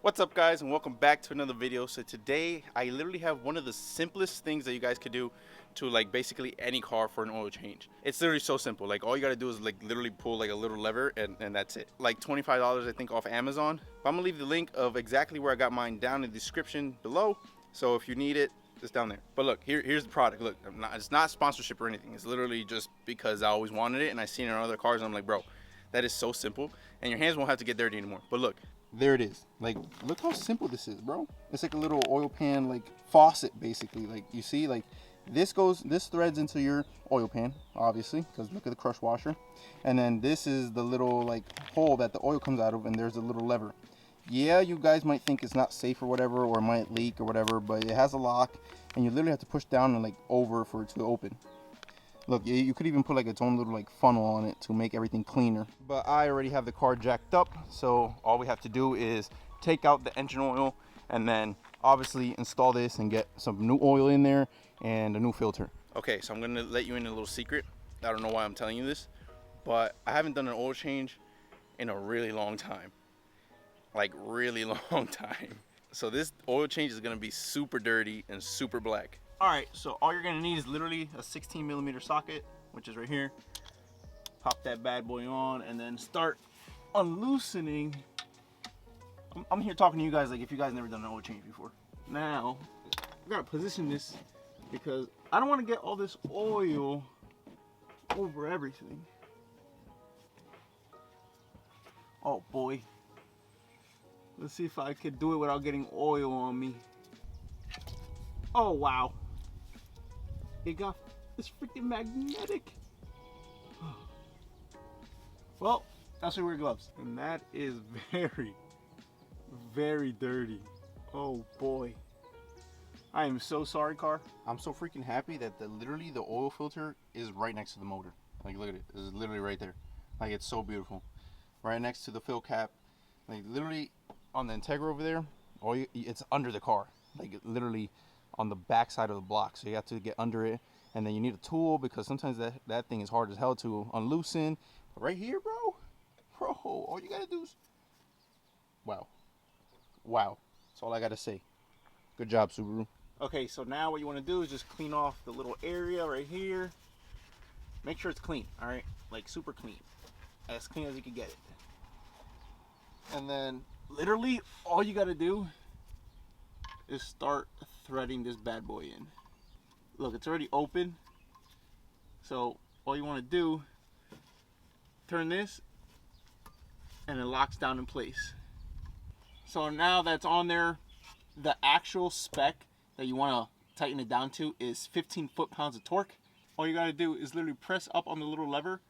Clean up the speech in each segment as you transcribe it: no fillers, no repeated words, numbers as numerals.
What's up, guys, and welcome back to another video. So today I literally have one of the simplest things that you guys could do to like basically any car for an oil change. It's literally so simple. Like all you gotta do is like literally pull like a little lever and that's it. Like $25 I think off Amazon. But I'm gonna leave the link of exactly where I got mine down in the description below, so if you need it, it's down there. But look, here's the product. Look, it's not sponsorship or anything. It's literally just because I always wanted it and I seen it on other cars and I'm like, bro, that is so simple and your hands won't have to get dirty anymore. But look, there it is. Like, look how simple this is, bro. It's like a little oil pan, like faucet, basically. Like, you see, like this threads into your oil pan, obviously, because look at the crush washer. And then this is the little like hole that the oil comes out of, and there's a little lever. Yeah, you guys might think it's not safe or whatever, or it might leak or whatever, but it has a lock, and you literally have to push down and like over for it to open. Look, you could even put like its own little like funnel on it to make everything cleaner. But I already have the car jacked up, so all we have to do is take out the engine oil and then obviously install this and get some new oil in there and a new filter. Okay, so I'm gonna let you in a little secret. I don't know why I'm telling you this, but I haven't done an oil change in a really long time. Like really long time. So this oil change is gonna be super dirty and super black. All right, so all you're gonna need is literally a 16mm socket, which is right here. Pop that bad boy on and then start unloosening. I'm here talking to you guys like if you guys never done an oil change before. Now, I gotta position this because I don't wanna get all this oil over everything. Oh boy. Let's see if I could do it without getting oil on me. Oh wow. It's freaking magnetic. Well, that's why we wear gloves. And that is very, very dirty. Oh boy. I am so sorry, car. I'm so freaking happy that literally the oil filter is right next to the motor. Like look at it, it's literally right there. Like it's so beautiful. Right next to the fill cap. Like literally on the Integra over there, it's under the car. Like literally on the back side of the block. So you have to get under it. And then you need a tool because sometimes that thing is hard as hell to unloosen. But right here, bro, all you gotta do is, wow. That's all I gotta say. Good job, Subaru. Okay, so now what you wanna do is just clean off the little area right here. Make sure it's clean, all right? Like super clean, as clean as you can get it. And then literally all you gotta do is start threading this bad boy in. Look, it's already open. So all you want to do, turn this and it locks down in place. So now that's on there, the actual spec that you want to tighten it down to is 15 foot-pounds of torque. All you got to do is literally press up on the little lever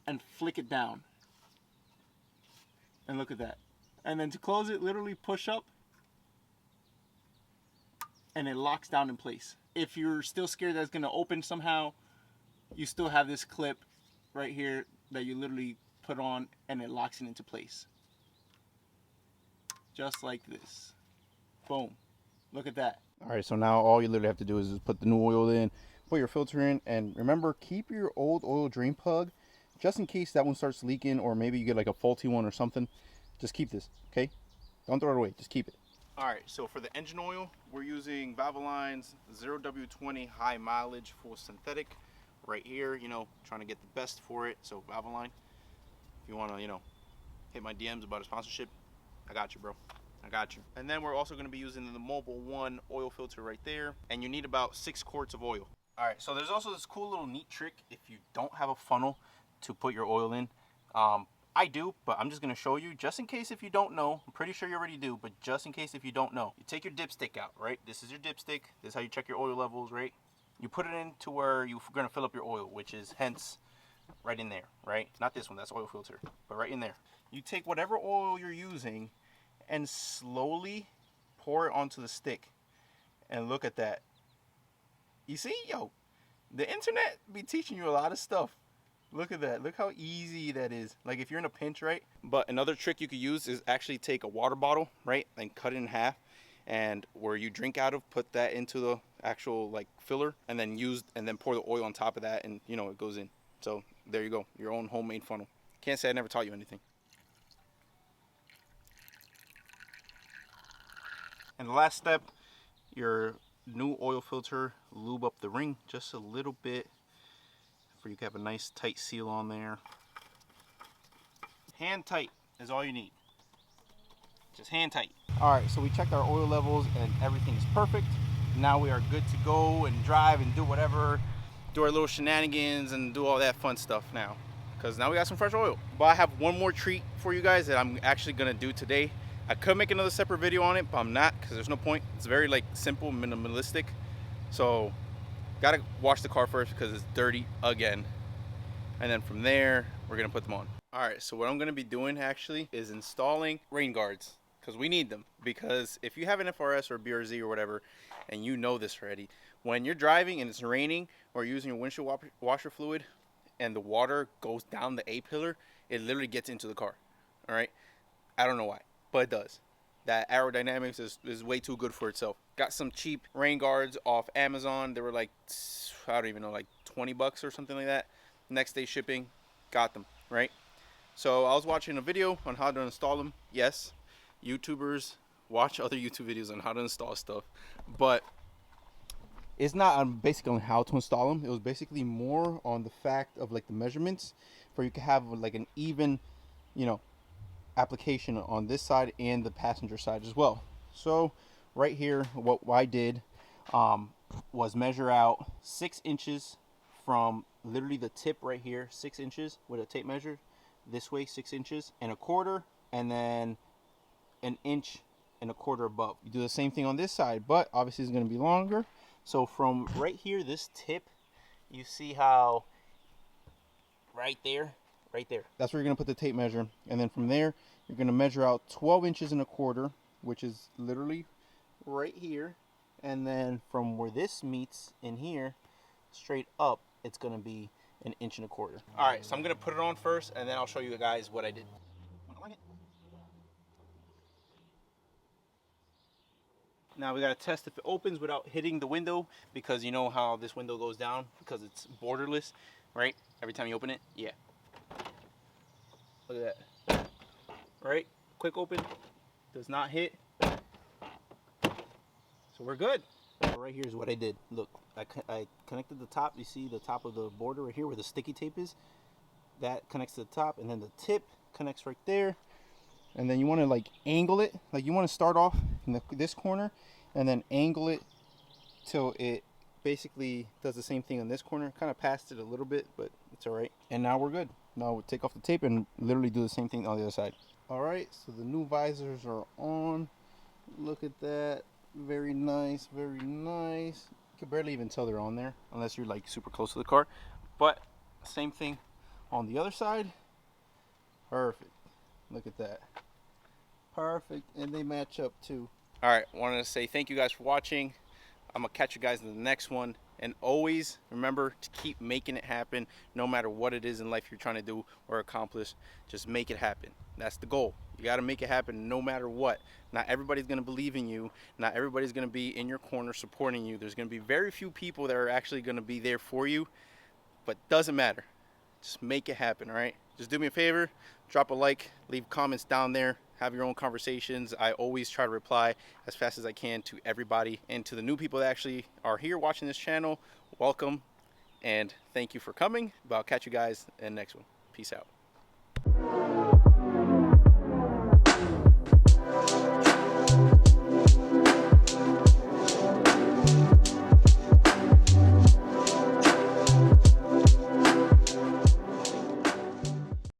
and flick it down. And look at that. And then to close it, literally push up and it locks down in place. If you're still scared that it's gonna open somehow, you still have this clip right here that you literally put on and it locks it into place. Just like this. Boom. Look at that. All right, so now all you literally have to do is just put the new oil in, put your filter in, and remember, keep your old oil drain plug just in case that one starts leaking or maybe you get like a faulty one or something. Just keep this, okay? Don't throw it away, just keep it. All right, so for the engine oil, we're using Valvoline's 0W20 high mileage full synthetic right here, you know, trying to get the best for it. So Valvoline, if you want to, you know, hit my DMs about a sponsorship, I got you, bro. I got you. And then we're also going to be using the Mobil 1 oil filter right there, and you need about 6 quarts of oil. All right, so there's also this cool little neat trick if you don't have a funnel to put your oil in. I do, but I'm just gonna show you just in case if you don't know. I'm pretty sure you already do, but just in case if you don't know. You take your dipstick out, right? This is your dipstick. This is how you check your oil levels, right? You put it in to where you're gonna fill up your oil, which is hence right in there, right? Not this one, that's oil filter, but right in there. You take whatever oil you're using and slowly pour it onto the stick. And look at that. You see, yo, the internet be teaching you a lot of stuff. Look at that. Look how easy that is. Like if you're in a pinch, right? But another trick you could use is actually take a water bottle, right? And cut it in half. And where you drink out of, put that into the actual like filler and then pour the oil on top of that and you know, it goes in. So there you go. Your own homemade funnel. Can't say I never taught you anything. And the last step, your new oil filter, lube up the ring just a little bit for you to have a nice tight seal on there. Hand tight is all you need. Just hand tight. All right, so we checked our oil levels and everything is perfect. Now we are good to go and drive and do whatever, do our little shenanigans and do all that fun stuff now. Because now we got some fresh oil. But I have one more treat for you guys that I'm actually gonna do today. I could make another separate video on it, but I'm not, because there's no point. It's very like simple, minimalistic. So gotta wash the car first because it's dirty again. And then from there, we're gonna put them on. All right, so what I'm gonna be doing actually is installing rain guards, because we need them. Because if you have an FRS or a BRZ or whatever, and you know this already, when you're driving and it's raining or using your windshield washer fluid and the water goes down the A-pillar, it literally gets into the car. All right, I don't know why, but it does. That aerodynamics is way too good for itself. Got some cheap rain guards off Amazon. They were like, I don't even know, like 20 bucks or something like that. Next day shipping, got them, right? So I was watching a video on how to install them. Yes, YouTubers watch other YouTube videos on how to install stuff, but it's not basically on how to install them. It was basically more on the fact of like the measurements, for you can have like an even, you know, application on this side and the passenger side as well. So right here, what I did was measure out 6 inches from literally the tip right here, 6 inches with a tape measure. This way, 6 inches and a quarter, and then an inch and a quarter above. You do the same thing on this side, but obviously it's going to be longer. So from right here, this tip, you see how right there, that's where you're going to put the tape measure. And then from there, you're going to measure out 12 inches and a quarter, which is literally right here. And then from where this meets in here, straight up, it's going to be an inch and a quarter. All right, so I'm going to put it on first, and then I'll show you guys what I did. Now we got to test if it opens without hitting the window, because you know how this window goes down because it's borderless, right? Every time you open it, yeah. Look at that. Right? Quick open. Does not hit. So we're good. Right here is what I did. Look, I connected the top. You see the top of the border right here where the sticky tape is? That connects to the top, and then the tip connects right there. And then you want to like angle it. Like you want to start off in this corner and then angle it till it basically does the same thing on this corner. Kind of passed it a little bit, but it's all right. And now we're good. Now we'll take off the tape and literally do the same thing on the other side. All right, so the new visors are on. Look at that. Very nice, very nice. You can barely even tell they're on there unless you're like super close to the car. But same thing on the other side. Perfect. Look at that. Perfect. And they match up too. All right, wanted to say thank you guys for watching. I'm gonna catch you guys in the next one. And always remember to keep making it happen, no matter what it is in life you're trying to do or accomplish. Just make it happen. That's the goal. You got to make it happen no matter what. Not everybody's going to believe in you. Not everybody's going to be in your corner supporting you. There's going to be very few people that are actually going to be there for you, but doesn't matter. Just make it happen, all right? Just do me a favor, drop a like, leave comments down there, have your own conversations. I always try to reply as fast as I can to everybody. And to the new people that actually are here watching this channel, welcome and thank you for coming. But I'll catch you guys in the next one. Peace out.